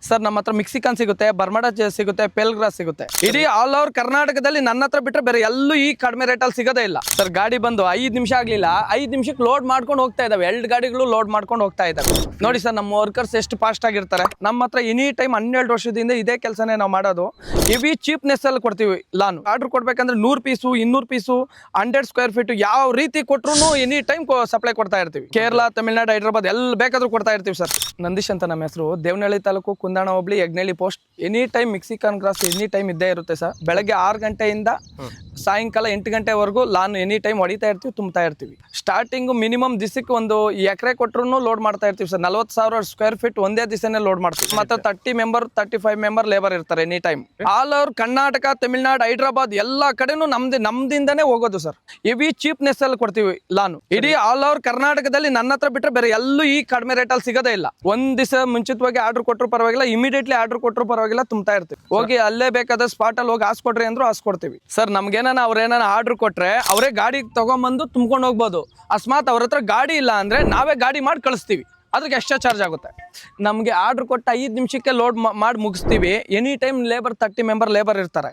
Sir ನಮ್ಮ ಹತ್ರ Mexican ಸಿಗುತ್ತೆ, ಬರ್ಮಡಾ ಸಿಗುತ್ತೆ, ಪೆಲ್ಗ್ರಾಸ್ ಸಿಗುತ್ತೆ. ಇಡೀ ಆಲ್ ಓವರ್ ಕರ್ನಾಟಕದಲ್ಲಿ ನನ್ನ ಹತ್ರ ಬಿಟ್ಟರೆ ಬೇರೆ ಎಲ್ಲೂ ಈ ಕಡಿಮೆ ರೇಟಲ್ಲಿ ಸಿಗೋದೇ ಇಲ್ಲ ಸರ್. ಗಾಡಿ ಬಂದು 5 ನಿಮಿಷ ಆಗ್ಲಿಲ್ಲ, 5 ನಿಮಿಷಕ್ಕೆ ಲೋಡ್ ಮಾಡ್ಕೊಂಡು ಹೋಗ್ತಾ ಇದಾವೆ. 2 ಗಾಡಿಗಳು ಲೋಡ್ ಮಾಡ್ಕೊಂಡು ಹೋಗ್ತಾ ಇದಾವೆ. ನೋಡಿ ಸರ್, ನಮ್ಮ ವರ್ಕರ್ಸ್ ಎಷ್ಟು ಫಾಸ್ಟ್ ಆಗಿರ್ತಾರೆ. ನಮ್ಮ ಹತ್ರ ಎನಿ ಟೈಮ್ 12 ವರ್ಷದಿಂದ ಇದೇ ಕೆಲಸನೇ ನಾವು ಮಾಡೋದು. ಹೆವಿ ಚೀಪ್ನೆಸ್ ಅಲ್ಲಿ ಕೊಡ್ತೀವಿ ಲಾನ್. ಆರ್ಡರ್ ಕೊಡ್ಬೇಕಂದ್ರೆ 100 ಪೀಸು, 200 ಪೀಸು, 100 ಸ್ಕ್ವೇರ್ ಫೀಟ್ ಯಾವ ರೀತಿ ಕೊಟ್ರು ಎನಿ ಟೈಮ್ ಸಪ್ಲೈ ಕೊಡ್ತಾ ಇರ್ತೀವಿ. ಕೇರಳ, ತಮಿಳ್ನಾಡು, ಹೈದರಾಬಾದ್ ಎಲ್ಲಿ ಬೇಕಾದ್ರೂ ಕೊಡ್ತಾ ಇರ್ತೀವಿ ಸರ್. ನಂದೀಶ್ ಅಂತ ನಮ್ಮ ಹೆಸರು. Devanahalli taluk, Kundana hobli, Yagnalli post. Any time Mexican grass any time ಇದ್ದೇ ಇರುತ್ತೆ ಸರ್. ಬೆಳಗ್ಗೆ 6 ಗಂಟೆಯಿಂದ ಸಾಯಂಕಾಲ 8 ಗಂಟೆವರೆಗೂ ಲಾನ್ ಎನಿ ಟೈಮ್ ಹೊಡಿತಾ ಇರ್ತೀವಿ, ತುಂಬ್ತಾ ಇರ್ತೀವಿ. ಸ್ಟಾರ್ಟಿಂಗ್ ಮಿನಿಮಮ್ ದಿಸಕ್ಕೆ 1 ಎಕರೆ ಕೊಟ್ಟರು ಲೋಡ್ ಮಾಡ್ತಾ ಇರ್ತೀವಿ ಸರ್. 40,000 ಸ್ಕ್ವೇರ್ ಫೀಟ್ ಒಂದೇ ದಿವಸನೇ ಲೋಡ್ ಮಾಡ್ತೀವಿ. ಮತ್ತೆ 30 ಮೆಂಬರ್ 35 ಮೆಂಬರ್ ಲೇಬರ್ ಇರ್ತಾರೆ any time. All over Karnataka, Tamil Nadu, Hyderabad ಎಲ್ಲ ಕಡೆನೂ ನಮ್ದಿಂದನೇ ಹೋಗೋದು ಸರ್. ಹೆವಿ ಚೀಪ್ನೆಸ್ ಅಲ್ಲಿ ಕೊಡ್ತೀವಿ ಲಾನ್. ಇಡೀ ಆಲ್ ಓವರ್ ಕರ್ನಾಟಕದಲ್ಲಿ ನನ್ನ ಹತ್ರ ಬಿಟ್ಟರೆ ಬೇರೆ ಎಲ್ಲೂ ಈ ಕಡಿಮೆ ರೇಟಲ್ಲಿ ಸಿಗೋದೇ ಇಲ್ಲ. ಒಂದ್ ದಿವಸ ಮುಂಚಿತವಾಗಿ ಆರ್ಡರ್ ಕೊಟ್ಟರು ಪರವಾಗಿಲ್ಲ, ಇಮಿಡಿಯೇಟ್ಲಿ ಆರ್ಡರ್ ಕೊಟ್ಟರು ಪರವಾಗಿಲ್ಲ, ತುಂಬ್ತಾ ಇರ್ತೀವಿ. ಹೋಗಿ ಅಲ್ಲೇ ಬೇಕಾದ ಸ್ಪಾಟ್ ಅಲ್ಲಿ ಹೋಗಿ ಹಾಸ್ಕೊಡ್ರಿ ಅಂದ್ರು ಹಾಸ್ಕೊಡ್ತೀವಿ ಸರ್. ನಮ್ಗೇನ ಅವ್ರೇನ ಆರ್ಡರ್ ಕೊಟ್ರೆ ಅವರೇ ಗಾಡಿ ತಗೊಂಬಂದು ತುಂಬ್ಕೊಂಡು ಹೋಗ್ಬೋದು. ಅಕಸ್ಮಾತ್ ಅವ್ರ ಹತ್ರ ಗಾಡಿ ಇಲ್ಲ ಅಂದ್ರೆ ನಾವೇ ಗಾಡಿ ಮಾಡಿ ಕಳಿಸ್ತೀವಿ. ಅದಕ್ಕೆ ಎಕ್ಸ್ಟ್ರಾ ಚಾರ್ಜ್ ಆಗುತ್ತೆ. ನಮಗೆ ಆರ್ಡರ್ ಕೊಟ್ಟು 5 ನಿಮಿಷಕ್ಕೆ ಲೋಡ್ ಮಾಡಿ ಮುಗಿಸ್ತೀವಿ. Any time labour 30 member labour ಇರ್ತಾರೆ.